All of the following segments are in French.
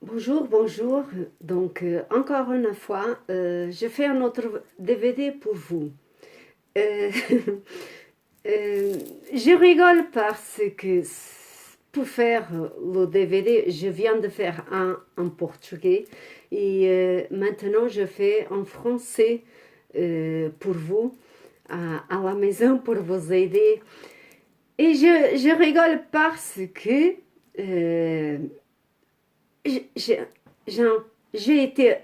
Bonjour, bonjour. Donc, encore une fois, je fais un autre DVD pour vous. Euh, euh, je rigole parce que pour faire le DVD, je viens de faire un en portugais et maintenant je fais en français pour vous à la maison pour vous aider. Et je rigole parce que euh, j'ai j'ai- j'ai été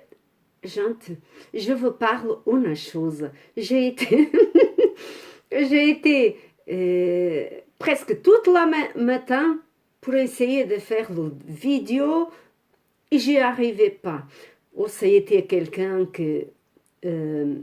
Gente, je vous parle une chose. J'ai été, j'ai été presque toute la matin pour essayer de faire le vidéo et j'y arrivais pas. Ou ça a été quelqu'un qui euh,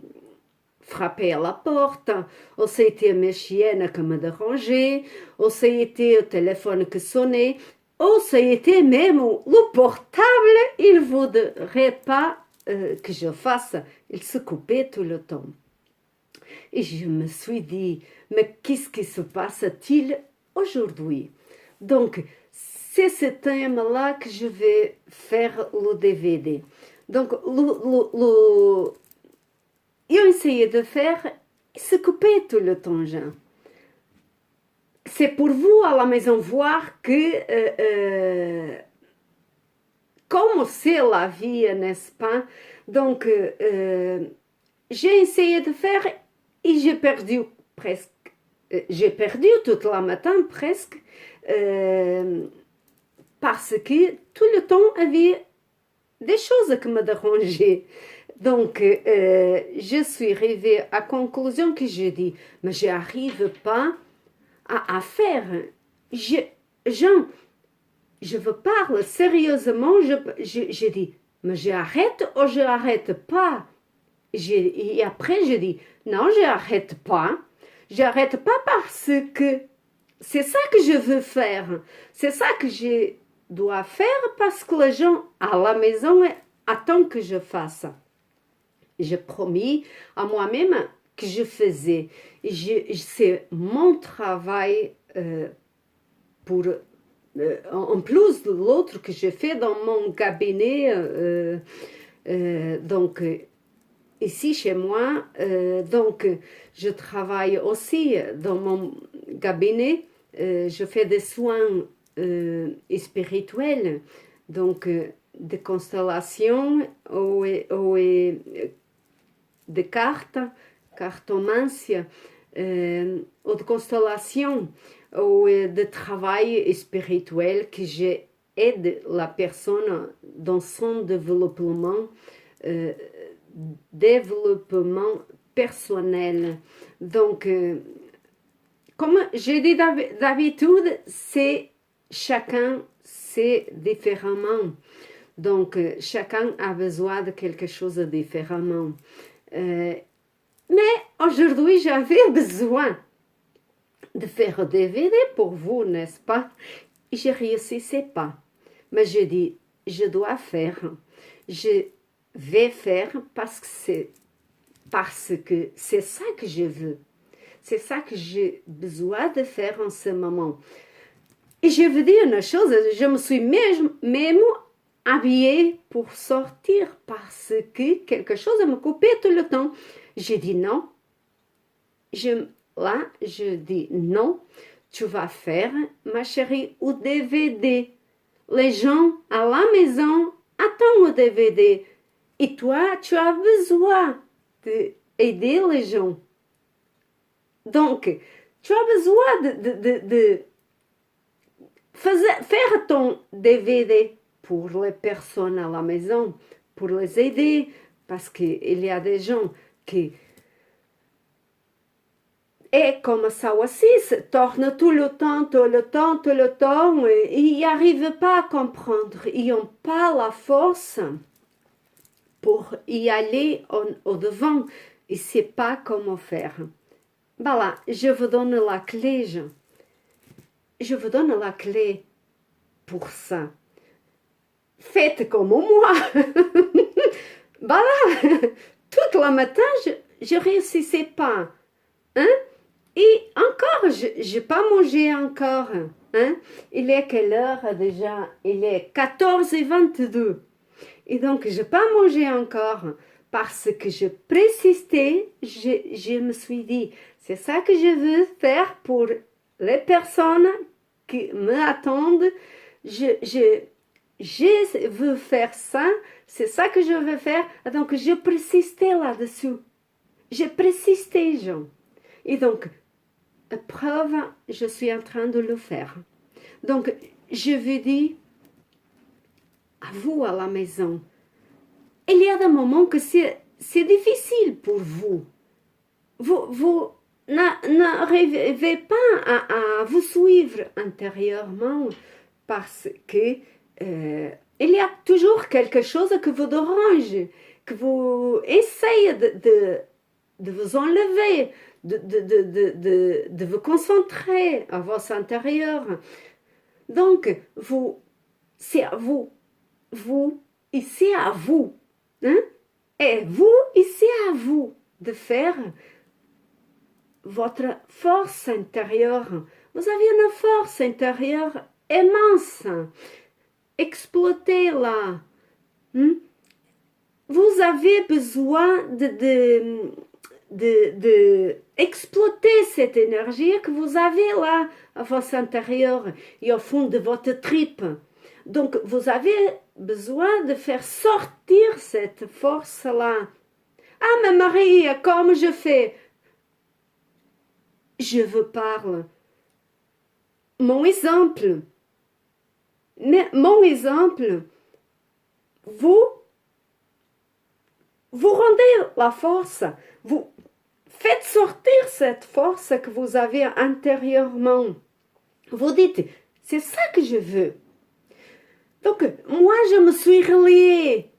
frappait à la porte, ou ça a été mes chiennes qui me dérangeaient, ou ça a été le téléphone qui sonnait, ou ça a été même le portable, il ne voudrait pas que je fasse, il se coupait tout le temps. Et je me suis dit, mais qu'est-ce qui se passe-t-il aujourd'hui? Donc, c'est ce thème-là que je vais faire le DVD. Donc, eu essayé de faire, se couper tout le temps, Jean. C'est pour vous à la maison voir que comme c'est la vie, n'est-ce pas? Donc, j'ai essayé de faire et j'ai perdu presque. J'ai perdu toute la matin presque parce que tout le temps avait des choses qui me dérangeaient. Donc, je suis arrivée à la conclusion que j'ai dit, mais je n'arrive pas à faire. Je, Jean, je veux parler sérieusement, je dis, mais j'arrête ou je n'arrête pas. Et après, je dis, non, je n'arrête pas. J'arrête pas parce que c'est ça que je veux faire. C'est ça que je dois faire parce que les gens à la maison attendent que je fasse. J'ai promis à moi-même que je faisais. C'est mon travail pour en plus de l'autre que je fais dans mon cabinet. Donc, ici chez moi, donc je travaille aussi dans mon cabinet. Je fais des soins spirituels, donc de constellations ou de cartes, cartomancia, ou de constellation, ou de travail spirituel que j'aide la personne dans son développement, développement personnel. Donc, comme j'ai dit d'habitude, c'est chacun, c'est différemment. Donc, chacun a besoin de quelque chose de différemment. Mais aujourd'hui, j'avais besoin de faire un DVD pour vous, n'est-ce pas? Et je ne réussissais pas. Mais je dis, je dois faire. Je vais faire parce que c'est ça que je veux. C'est ça que j'ai besoin de faire en ce moment. Et je veux dire une chose, je me suis même habillée pour sortir parce que quelque chose me coupait tout le temps. J'ai dit non. Je dis non. Tu vas faire, ma chérie, au DVD. Les gens à la maison attendent le DVD. Et toi, tu as besoin d'aider les gens. Donc, tu as besoin de faire ton DVD pour les personnes à la maison, pour les aider, parce qu'il y a des gens qui, et comme ça aussi, se tournent tout le temps, et ils n'arrivent pas à comprendre, ils n'ont pas la force pour y aller au devant, ils ne savent pas comment faire. Voilà, je vous donne la clé, Jean. Je vous donne la clé pour ça. Faites comme moi. Voilà, toute la matin, je ne réussissais pas. Hein? Et encore, je n'ai pas mangé encore. Hein? Il est quelle heure déjà? Il est 14h22. Et donc, je n'ai pas mangé encore parce que je persistais. Je me suis dit, c'est ça que je veux faire pour les personnes qui me attendent. Je veux faire ça. C'est ça que je veux faire. Donc, je persistais là-dessus. J'ai persisté, Jean. Et donc, preuve, je suis en train de le faire. Donc, je vous dis, à vous à la maison, il y a des moments que c'est difficile pour vous. Vous n'arrivez pas à vous suivre intérieurement parce que il y a toujours quelque chose que vous dérange, que vous essayez de vous enlever, de vous concentrer à votre intérieur. Donc, c'est à vous. Vous, ici à vous. Hein? Et vous, ici à vous de faire votre force intérieure. Vous avez une force intérieure immense. Exploitez-la. Hein? Vous avez besoin de exploiter cette énergie que vous avez là à votre intérieur et au fond de votre tripe. Donc, vous avez besoin de faire sortir cette force-là. Ah, mais Marie, comme je fais? Je vous parle. Mon exemple. Mais mon exemple, vous rendez la force. Vous faites sortir cette force que vous avez intérieurement. Vous dites, c'est ça que je veux. Donc, moi, je me suis reliée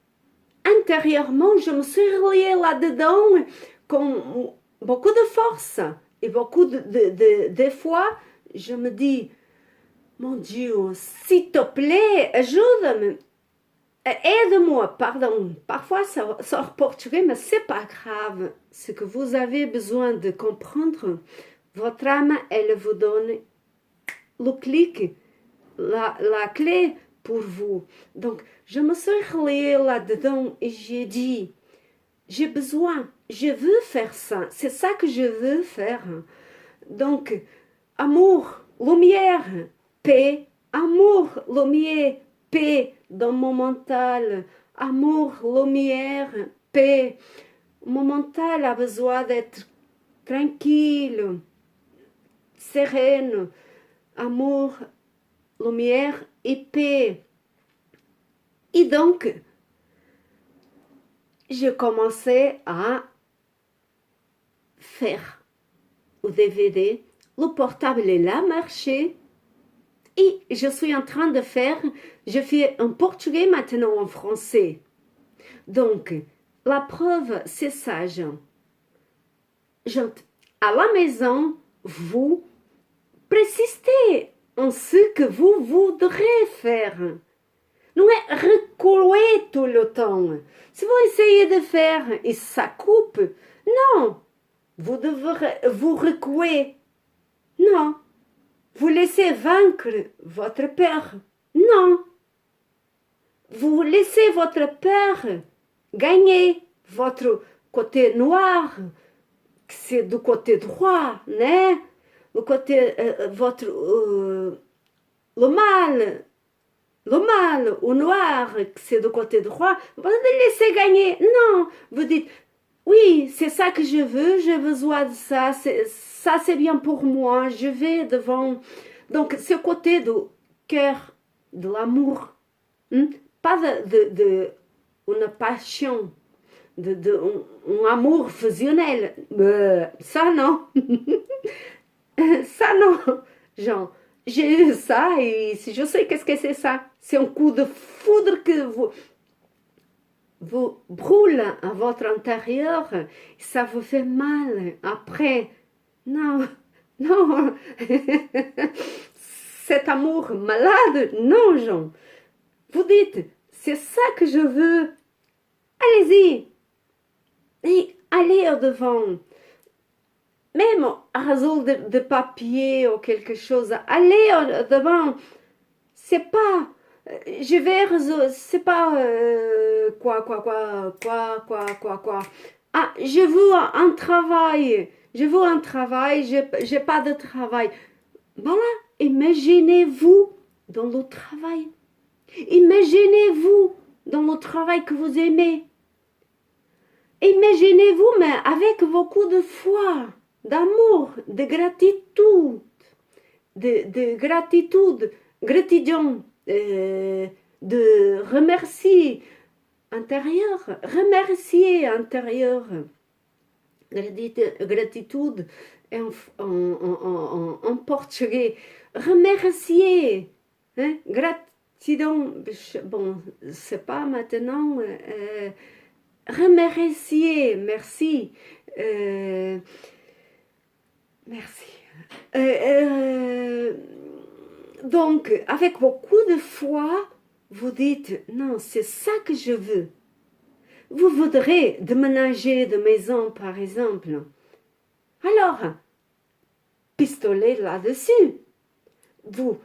intérieurement, je me suis reliée là-dedans com beaucoup de force et beaucoup de fois, je me dis, mon Dieu, s'il te plaît, ajude-moi, aide-moi, pardon. Parfois, ça sort portugais, mais c'est pas grave. Ce que vous avez besoin de comprendre, votre âme, elle vous donne le clic, la clé pour vous. Donc, je me suis reliée là-dedans et j'ai dit, j'ai besoin, je veux faire ça, c'est ça que je veux faire. Donc, amour, lumière, paix, amour, lumière, paix dans mon mental, amour, lumière, paix. Mon mental a besoin d'être tranquille, sereine, amour, lumière et paix. Et donc, je commençais à faire au DVD. Le portable est là, marché. Et je suis en train de faire, je fais en portugais maintenant en français. Donc, la preuve, c'est ça, Jean. À la maison, vous persistez en ce que vous voudrez faire. Não é reculer tout le temps. Si vous essayez de faire et ça coupe, non, vous devrez vous reculer. Non, vous laissez vaincre votre peur. Non, vous laissez votre peur gagner votre côté noir, c'est du côté droit, né? Le côté, le mal. Le mal ou noir, c'est du côté droit, vous le laissez gagner. Non, vous dites, oui, c'est ça que je veux, j'ai besoin de ça, ça c'est bien pour moi, je vais devant. Donc, ce côté du cœur, de l'amour, pas de une passion, un amour fusionnel, ça non, ça non, genre. J'ai eu ça et je sais qu'est-ce que c'est ça. C'est un coup de foudre que vous brûle à votre intérieur. Ça vous fait mal après. Non, non. Cet amour malade, non, Jean. Vous dites, c'est ça que je veux. Allez-y. Et allez au devant. même un réseau de papier ou quelque chose, allez devant, c'est pas, je vais résoudre, c'est pas quoi. Ah, je veux un travail, j'ai pas de travail. Voilà, imaginez-vous dans le travail. Imaginez-vous dans le travail que vous aimez. Imaginez-vous, mais avec beaucoup de foi, d'amour, de gratitude, de gratitude, de remercier intérieur, gratitude en portugais, remercier, hein, gratidão, bon, c'est pas maintenant, remercier, merci, merci. Donc, avec beaucoup de foi, vous dites, non, c'est ça que je veux. Vous voudrez déménager de maison, par exemple. Alors, pistolet là-dessus. Vous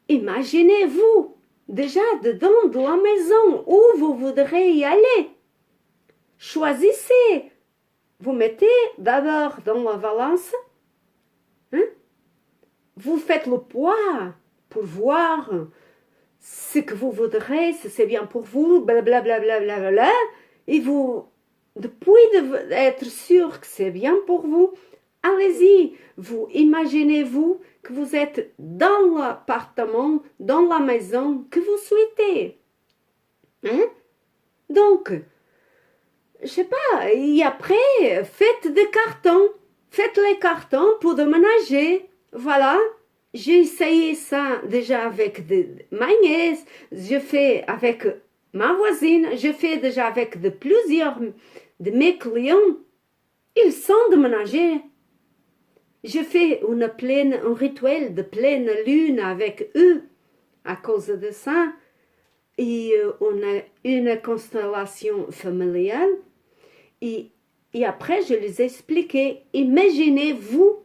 imaginez-vous déjà dedans de la maison où vous voudrez y aller. Choisissez. Vous mettez d'abord dans la balance. Hein? Vous faites le poids pour voir ce que vous voudrez, si c'est bien pour vous, blablabla. Et vous, depuis d'être sûr que c'est bien pour vous, allez-y. Vous imaginez-vous que vous êtes dans l'appartement, dans la maison que vous souhaitez. Hein? Donc, je sais pas, et après, faites des cartons. Faites les cartons pour déménager. Voilà. J'ai essayé ça déjà avec ma nièce. Je fais avec ma voisine. Je fais déjà avec plusieurs de mes clients. Ils sont déménagés. Je fais un rituel de pleine lune avec eux à cause de ça. Et on a une constellation familiale. Et après, je les ai expliqué. Imaginez-vous,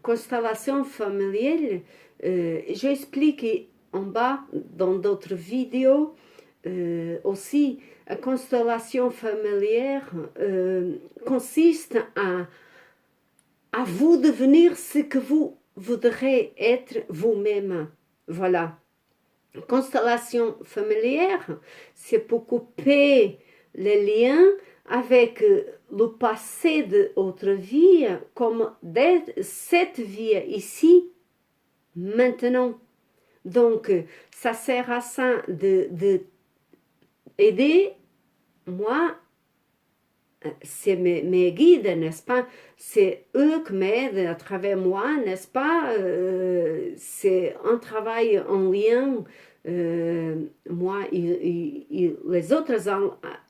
constellation familiale, j'ai expliqué en bas dans d'autres vidéos aussi. La constellation familière consiste à vous devenir ce que vous voudrez être vous-même. Voilà. Constellation familière, c'est pour couper les liens avec le passé de votre vie, comme cette vie ici, maintenant. Donc, ça sert à ça de aider moi. C'est mes guides, n'est-ce pas? C'est eux qui m'aident à travers moi, n'est-ce pas? C'est un travail en lien, moi et les autres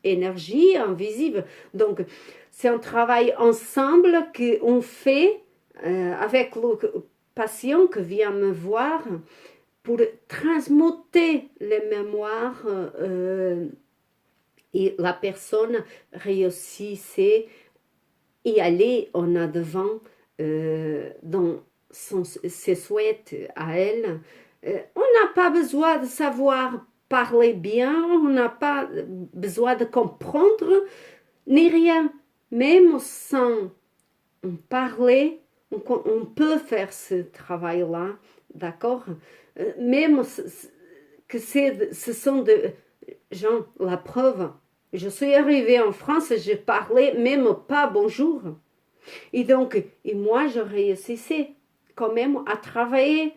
énergies invisibles. Donc, c'est un travail ensemble qu'on fait avec le patient qui vient me voir pour transmuter les mémoires et la personne réussissait y aller en avant dans ses souhaits à elle. On n'a pas besoin de savoir parler bien, on n'a pas besoin de comprendre ni rien. Même sans parler, on peut faire ce travail-là, d'accord? Même que ce sont des gens, la preuve. Je suis arrivée en France, je parlais même pas bonjour. Et donc, moi, je réussissais quand même à travailler,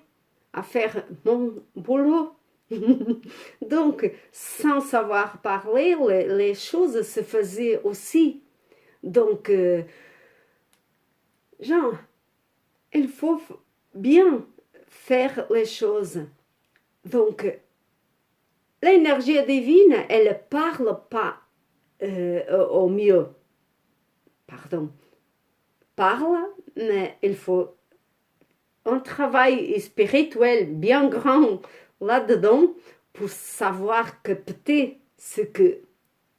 à faire mon boulot. Donc, sans savoir parler, les choses se faisaient aussi. Donc, genre, il faut bien faire les choses. Donc, l'énergie divine, elle ne parle pas au mieux. Pardon. Parle, mais il faut un travail spirituel bien grand là-dedans pour savoir capter ce que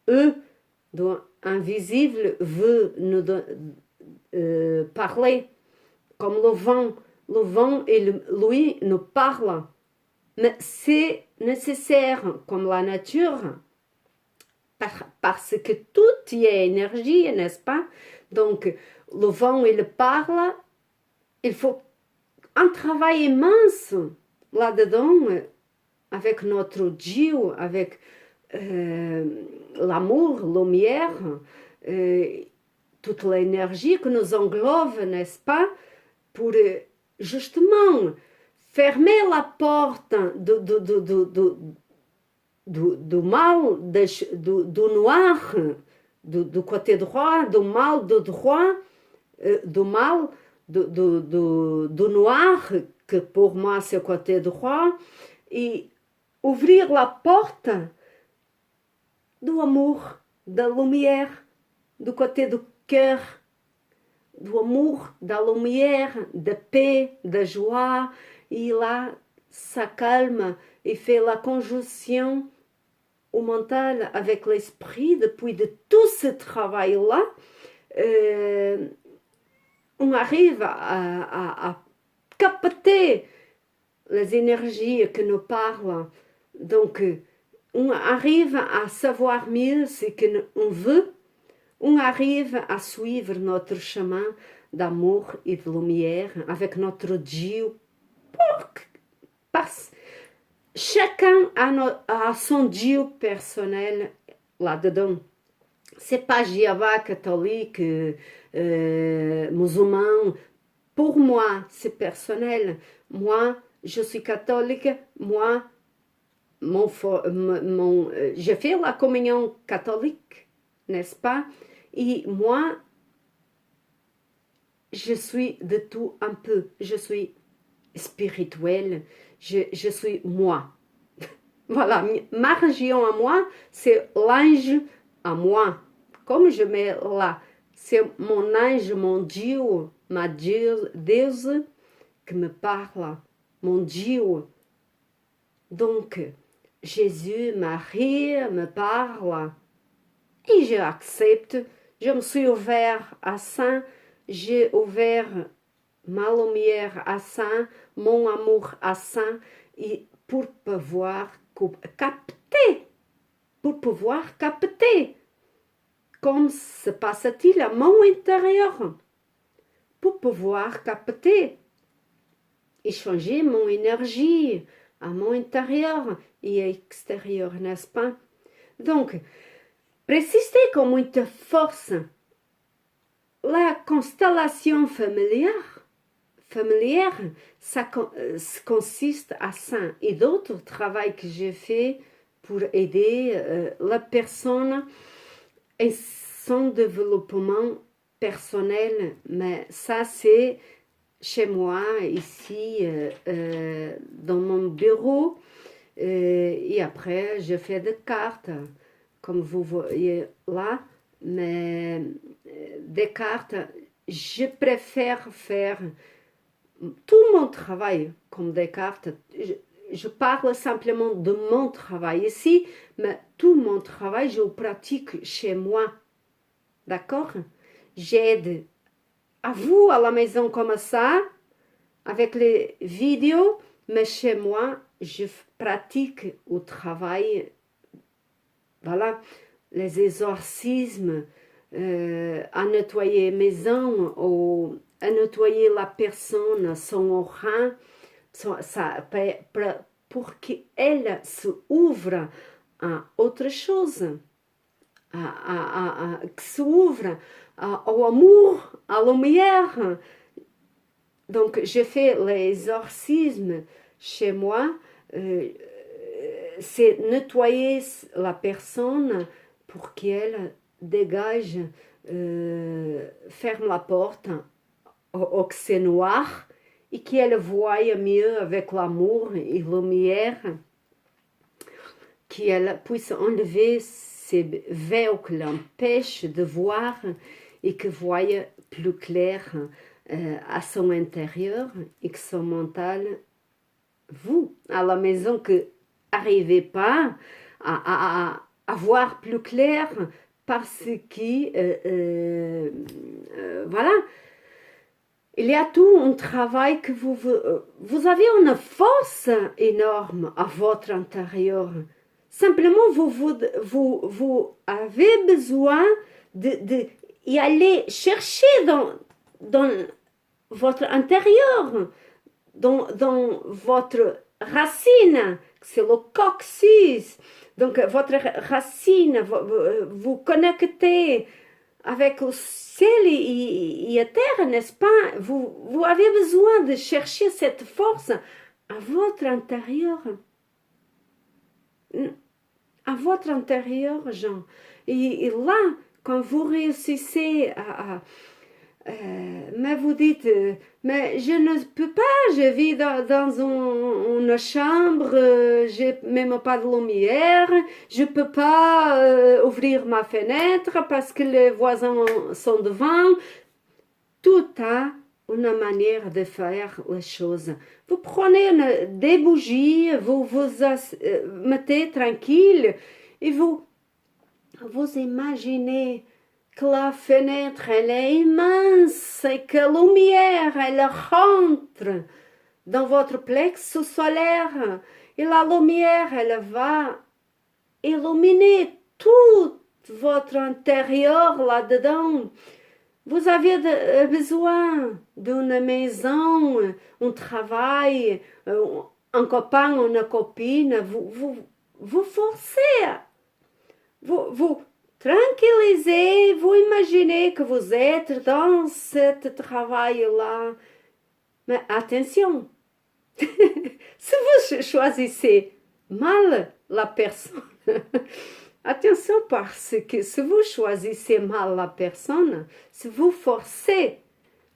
eux, invisibles, veulent nous parler, comme le vent. Le vent, lui, nous parle. Mais c'est nécessaire, comme la nature, parce que tout y est énergie, n'est-ce pas? Donc, le vent, il parle. Il faut un travail immense là-dedans, avec notre Dieu, avec l'amour, la lumière, toute l'énergie que nous englobe, n'est-ce pas, pour justement fermer la porte du mal, du noir, du côté droit, du mal, du droit, du mal, du noir, que pour moi c'est le côté droit, et ouvrir la porte do amour, da lumière, du côté du cœur, do amour, da lumière, de paix, de joie. Et là, ça calme et fait la conjonction au mental avec l'esprit. Depuis de tout ce travail-là, on arrive à capter les énergies que nous parlent. Donc, on arrive à savoir mieux ce qu'on veut. On arrive à suivre notre chemin d'amour et de lumière avec notre Dieu. Parce chacun a son Dieu personnel là-dedans. C'est pas Jéhovah catholique, musulman. Pour moi, c'est personnel. Moi, je suis catholique. Moi, je fais la communion catholique, n'est-ce pas? Et moi, je suis de tout un peu. Je suis spirituelle. Je suis moi. Voilà, ma religion à moi, c'est l'ange à moi. Comme je mets là, c'est mon ange, mon Dieu, ma Deus qui me parle, mon Dieu. Donc, Jésus, Marie me parle et j'accepte. Je me suis ouvert à ça, j'ai ouvert ma lumière à ça, mon amour à ça, et pour pouvoir capter comme se passe-t-il à mon intérieur, pour pouvoir capter et changer mon énergie à mon intérieur et extérieur, n'est-ce pas? Donc, persister comme une force, la constellation familière, ça consiste à ça. Et d'autres travaux que j'ai fait pour aider la personne et son développement personnel, mais ça c'est chez moi, ici, dans mon bureau, et après je fais des cartes, comme vous voyez là, mais des cartes, je préfère faire tout mon travail comme des cartes. Je parle simplement de mon travail ici, mais tout mon travail, je le pratique chez moi. D'accord? J'aide à vous à la maison comme ça, avec les vidéos, mais chez moi, je pratique au travail. Voilà, les exorcismes, à nettoyer maison, à nettoyer la personne, son aura, pour qu'elle se ouvre à autre chose, que s'ouvre au amour, à la lumière. Donc, je fais l'exorcisme chez moi, c'est nettoyer la personne pour qu'elle dégage, ferme la porte au que c'est noir et qu'elle voie mieux avec l'amour et la lumière, qu'elle puisse enlever ces vélos qui l'empêchent de voir et que voie plus clair à son intérieur et que son mental, vous, à la maison, que n'arrivez pas à voir plus clair parce que, voilà, il y a tout un travail que vous avez une force énorme à votre intérieur. Simplement, vous avez besoin d'y aller chercher dans votre intérieur, dans votre racine, c'est le coccyx. Donc, votre racine, vous connectez avec le ciel et la terre, n'est-ce pas? Vous avez besoin de chercher cette force à votre intérieur. À votre intérieur, Jean. Et là, quand vous réussissez mais vous dites, mais je ne peux pas, je vis dans une chambre, j'ai même pas de lumière, je peux pas ouvrir ma fenêtre parce que les voisins sont devant. Tout a une manière de faire les choses. Vous prenez des bougies, vous mettez tranquille et vous imaginez que la fenêtre, elle est immense et que la lumière, elle rentre dans votre plexus solaire et la lumière, elle va illuminer tout votre intérieur là-dedans. Vous avez besoin d'une maison, un travail, un copain, une copine. Vous forcez, vous tranquillisez, vous imaginez que vous êtes dans ce travail-là. Mais attention, si vous choisissez mal la personne, attention parce que si vous choisissez mal la personne, si vous forcez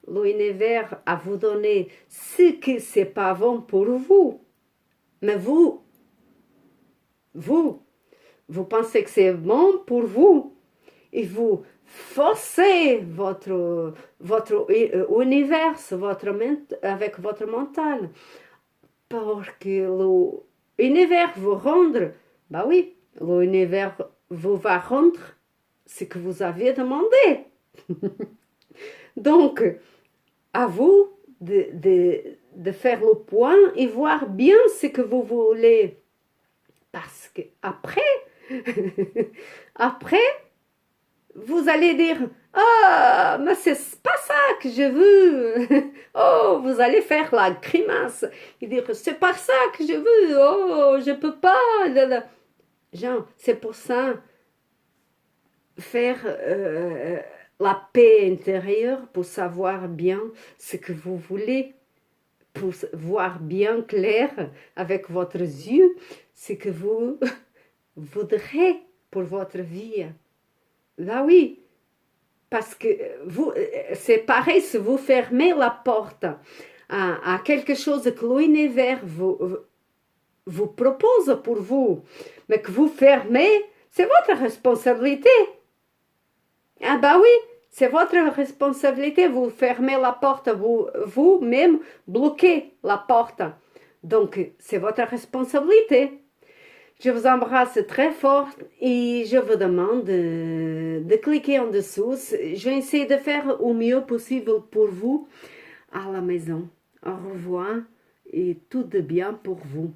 l'univers à vous donner ce que c'est pas bon pour vous, mais vous pensez que c'est bon pour vous et vous forcez votre univers avec votre mental pour que l'univers vous rende, bah oui, l'univers vous va rendre ce que vous aviez demandé. Donc, à vous de faire le point et voir bien ce que vous voulez. Parce que après, vous allez dire, ah, mais c'est pas ça que je veux. Oh, vous allez faire la grimace et dire, c'est pas ça que je veux. Oh, je peux pas. Jean, c'est pour ça, faire la paix intérieure pour savoir bien ce que vous voulez, pour voir bien clair avec votre yeux ce que vous voudrez pour votre vie. Là oui, parce que c'est pareil si vous fermez la porte à quelque chose que l'univers vous propose pour vous, mais que vous fermez, c'est votre responsabilité. Ah bah oui, c'est votre responsabilité, vous fermez la porte, vous-même bloquez la porte. Donc, c'est votre responsabilité. Je vous embrasse très fort et je vous demande de cliquer en dessous. Je vais essayer de faire au mieux possible pour vous à la maison. Au revoir et tout de bien pour vous.